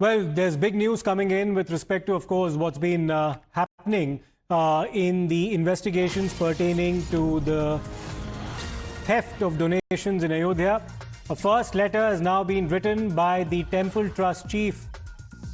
Well, there's big news coming in with respect to, of course, what's been happening in the investigations pertaining to the theft of donations in Ayodhya. A first letter has now been written by the temple trust chief,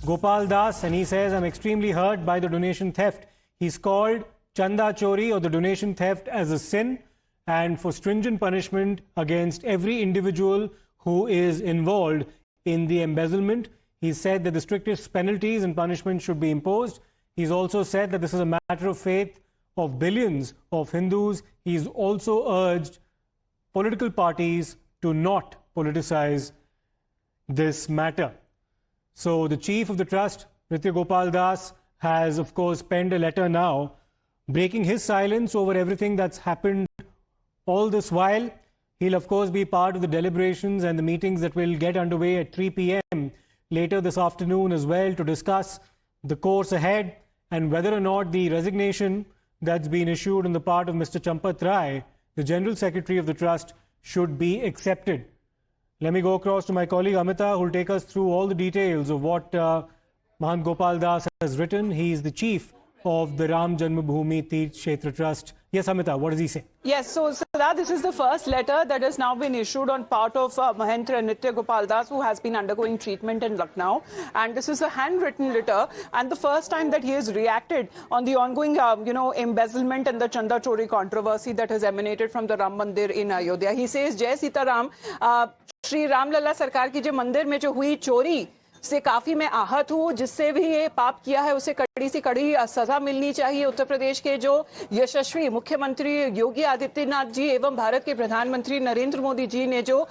Gopal Das, and he says, I'm extremely hurt by the donation theft. He's called Chanda Chori, or the donation theft, as a sin, and for stringent punishment against every individual who is involved in the embezzlement. He said that the strictest penalties and punishment should be imposed. He's also said that this is a matter of faith of billions of Hindus. He's also urged political parties to not politicize this matter. So the chief of the trust, Nritya Gopal Das, has of course penned a letter now, breaking his silence over everything that's happened all this while. He'll of course be part of the deliberations and the meetings that will get underway at 3 p.m. later this afternoon as well, to discuss the course ahead and whether or not the resignation that's been issued on the part of Mr. Champat Rai, the General Secretary of the Trust, should be accepted. Let me go across to my colleague Amita, who will take us through all the details of what Mahant Gopal Das has written. He is the chief of the Ram Janmabhoomi Teerth Kshetra Trust. Yes, Amita, what does he say? Yes, so Siddharth, this is the first letter that has now been issued on part of Mahendra Nritya Gopal Das, who has been undergoing treatment in Lucknow. And this is a handwritten letter, and the first time that he has reacted on the ongoing, embezzlement and the Chanda Chori controversy that has emanated from the Ram Mandir in Ayodhya. He says, Jai Sita Ram, Shri Ram Lalla Sarkar की जो मंदिर में जो हुई चोरी से काफी मैं आहत हूँ, जिससे भी ये पाप किया है उसे कड़ी से कड़ी सजा मिलनी चाहिए। उत्तर प्रदेश के जो यशस्वी मुख्यमंत्री योगी आदित्यनाथ जी एवं भारत के प्रधानमंत्री नरेंद्र मोदी जी ने जो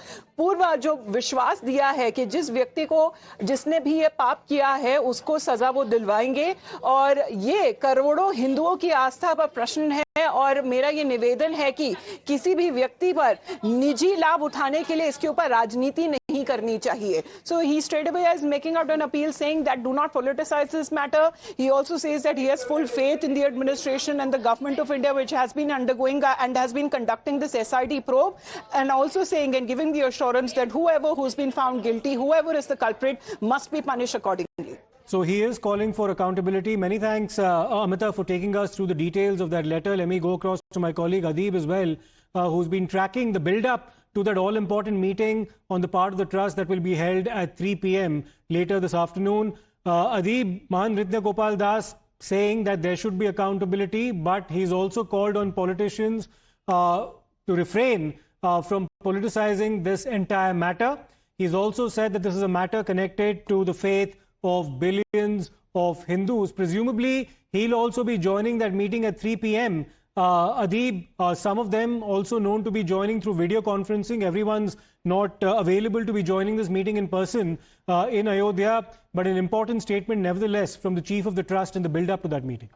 विश्वास दिया है कि जिस व्यक्ति को जिसने भी ये पाप किया है उसको सजा वो दिलवाएंगे, और ये करोड़ों हिंदुओं की आस्था पर प्रश्न है। और मेरा ये निवेदन है कि किसी भी व्यक्ति पर निजी लाभ उठाने के लिए इसके ऊपर राजनीति नहीं करनी चाहिए। So he straight away is making out an appeal saying that do not politicize this matter. He also says that he has full faith in the administration and the government of India, which has been undergoing and has been conducting this SIT probe, and also saying and giving the assurance that who's been found guilty, whoever is the culprit, must be punished accordingly. So he is calling for accountability. Many thanks, Amita, for taking us through the details of that letter. Let me go across to my colleague Adib as well, who's been tracking the build-up to that all-important meeting on the part of the trust that will be held at 3 p.m. later this afternoon. Adib, Mahant Nritya Gopal Das saying that there should be accountability, but he's also called on politicians to refrain from politicizing this entire matter. He's also said that this is a matter connected to the faith of billions of Hindus. Presumably, he'll also be joining that meeting at 3 p.m. Adib, some of them also known to be joining through video conferencing. Everyone's not available to be joining this meeting in person in Ayodhya, but an important statement nevertheless from the chief of the trust in the build-up to that meeting.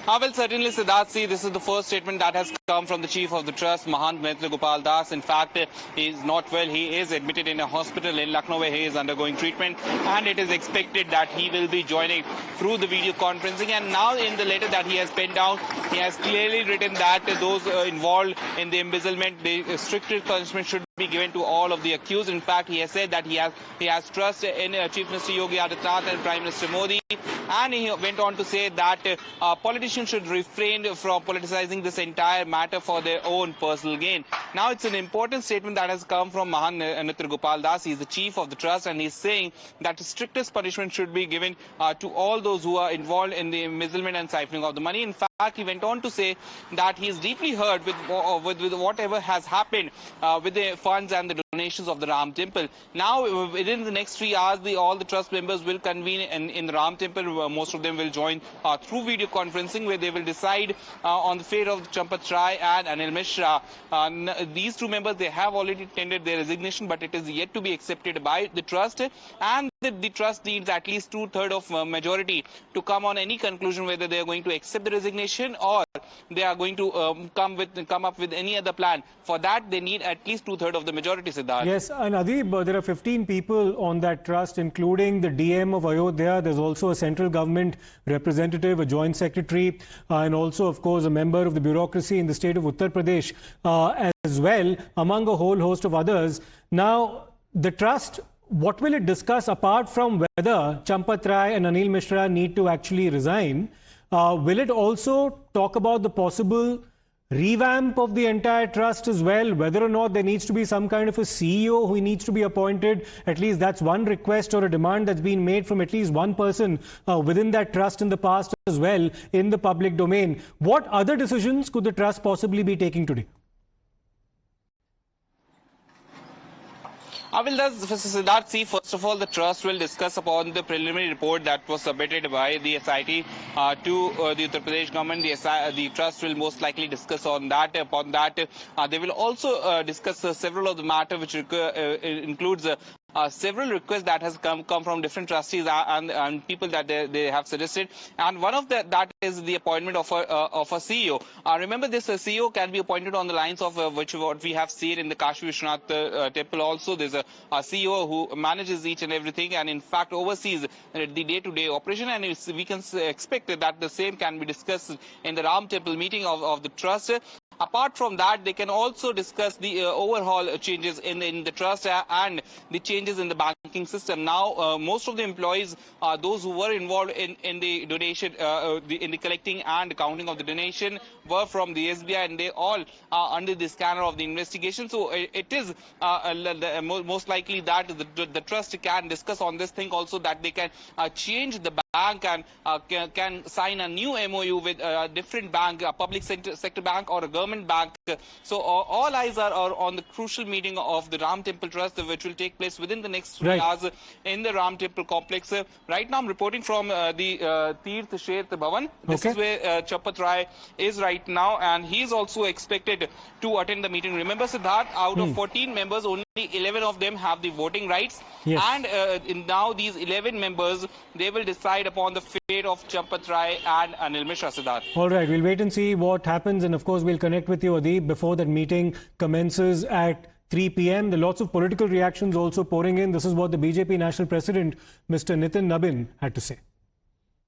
Well, certainly, Siddharth, see, this is the first statement that has come from the chief of the trust, Mahant Nritya Gopal Das. In fact, he is not well. He is admitted in a hospital in Lucknow where he is undergoing treatment, and it is expected that he will be joining through the video conferencing. And now in the letter that he has penned down, he has clearly written that those involved in the embezzlement, the strictest punishment should be given to all of the accused. In fact, he has said that he has trust in Chief Minister Yogi Adityanath and Prime Minister Modi. And he went on to say that politicians should refrain from politicizing this entire matter for their own personal gain. Now, it's an important statement that has come from Mahant Nritya Gopal Das. He is the chief of the trust, and he's saying that the strictest punishment should be given to all those who are involved in the embezzlement and siphoning of the money. In fact, he went on to say that he is deeply hurt with whatever has happened with the funds and the donations of the Ram Temple. Now, within the next 3 hours, all the trust members will convene in the Ram Temple. Most of them will join through video conferencing, where they will decide on the fate of Champat Rai and Anil Mishra. These two members, they have already tendered their resignation, but it is yet to be accepted by the trust. And the trust needs at least 2/3 of majority to come on any conclusion whether they are going to accept the resignation or they are going to come up with any other plan. For that, they need at least 2/3 of the majority, Siddharth. Yes, and Adib, there are 15 people on that trust, including the DM of Ayodhya. There's also a central government representative, a joint secretary, and also, of course, a member of the bureaucracy in the state of Uttar Pradesh as well, among a whole host of others. Now, the trust, what will it discuss apart from whether Champat Rai and Anil Mishra need to actually resign? Will it also talk about the possible revamp of the entire trust as well, whether or not there needs to be some kind of a CEO who needs to be appointed? At least that's one request or a demand that's been made from at least one person within that trust in the past as well in the public domain. What other decisions could the trust possibly be taking today? Siddharth, see, first of all, the trust will discuss upon the preliminary report that was submitted by the SIT to the Uttar Pradesh government. The trust will most likely discuss on that. Upon that, they will also discuss several of the matter which includes several requests that has come from different trustees and people that they have suggested, and one of that is the appointment of a CEO. Remember, this CEO can be appointed on the lines of what we have seen in the Kashi Vishwanath temple. Also, there's a CEO who manages each and everything, and in fact oversees the day-to-day operation. And we can expect that the same can be discussed in the Ram Temple meeting of the trust. Apart from that, they can also discuss the overhaul changes in the trust and the changes in the banking system. Now, most of the employees, those who were involved in the donation, in the collecting and counting of the donation, were from the SBI, and they all are under the scanner of the investigation. So it is most likely that the trust can discuss on this thing also, that they can change the bank and can sign a new MOU with a different bank, a public sector bank or a government bank. So all eyes are on the crucial meeting of the Ram Temple Trust, which will take place within the next 3 hours in the Ram Temple complex. Right now I'm reporting from the Tirth Kshetra Bhavan. This is where Champat Rai is right now, and he is also expected to attend the meeting. Remember, Siddharth, out of 14 members, only 11 of them have the voting rights. Yes. And now these 11 members, they will decide upon the fate of Champat Rai and Anil Mishra, Siddharth. All right, we'll wait and see what happens, and of course we'll connect with you, Adib, before that meeting commences at 3 p.m. There are lots of political reactions also pouring in. This is what the BJP National President, Mr. Nitin Nabin, had to say.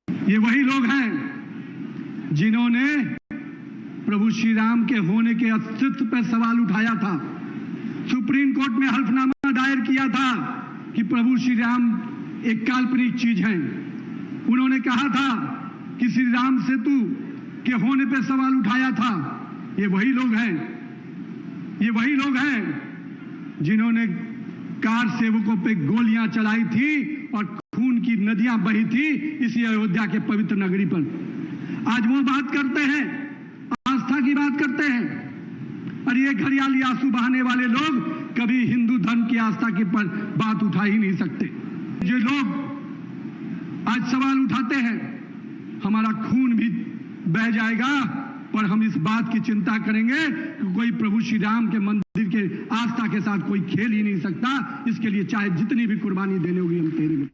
ये वही लोग हैं जिन्होंने प्रभु श्री राम के होने के अस्तित्व पर सवाल उठाया था, सुप्रीम कोर्ट में हल्फनामा दायर किया था कि प्रभु श्री राम एक काल्पनिक चीज हैं। उन्होंने कहा था कि श्री राम सेतु के होने पर सवाल उठाया था। ये वही लोग हैं जिन्होंने कार सेवकों पे गोलियां चलाई थी और खून की नदियां बही थी इसी अयोध्या के पवित्र नगरी पर। आज वो बात करते हैं, आस्था की बात करते हैं, और ये घड़ियाली आंसू बहाने वाले लोग कभी हिंदू धर्म की आस्था के पर बात उठा ही नहीं सकते। ये लोग आज सवाल उठाते हैं, हमारा खून भी बह जाएगा, पर हम इस बात की चिंता करेंगे कि कोई प्रभु श्री राम के मंदिर के आस्था के साथ कोई खेल ही नहीं सकता। इसके लिए चाहे जितनी भी कुर्बानी देनी होगी हम देंगे।